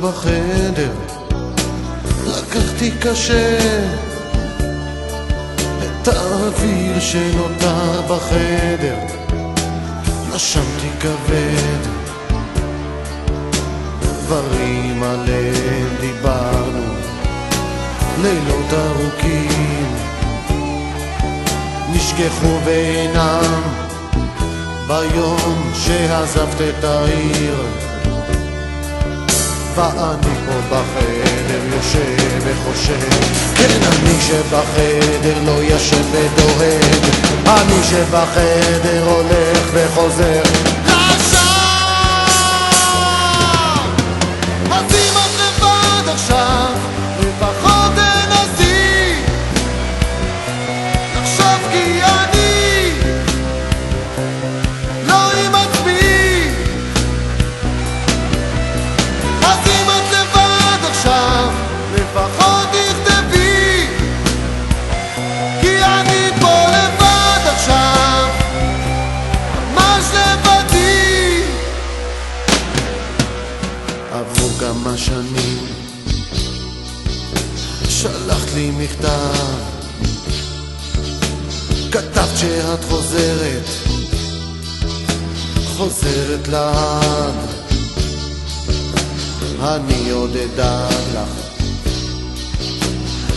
בחדר, לקחתי קשה את האוויר שנותר בחדר, נשמתי כבד, דברים עליהם דיברנו, לילות ארוכים נשכחו בעינם ביום שעזבת את העיר. ואני פה בחדר יושב וחושב, כן אני שבחדר לא ישן ודואג, אני שבחדר הולך וחוזר עכשיו. אז אם את לבד עכשיו, לפחות תנסי לחשוב, כי אני לא עם עצמי. אז אם את לבד עכשיו, לפחות תכתבי, כי אני פה לבד עכשיו, ממש לבדי. עברו כמה שנים, שלחת לי מכתב, כתבת שאת חוזרת לעד. אני עוד אדאג לך,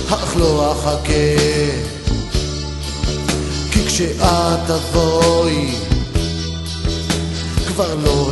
אך לא אחכה, כי כשאת תבואי כבר לא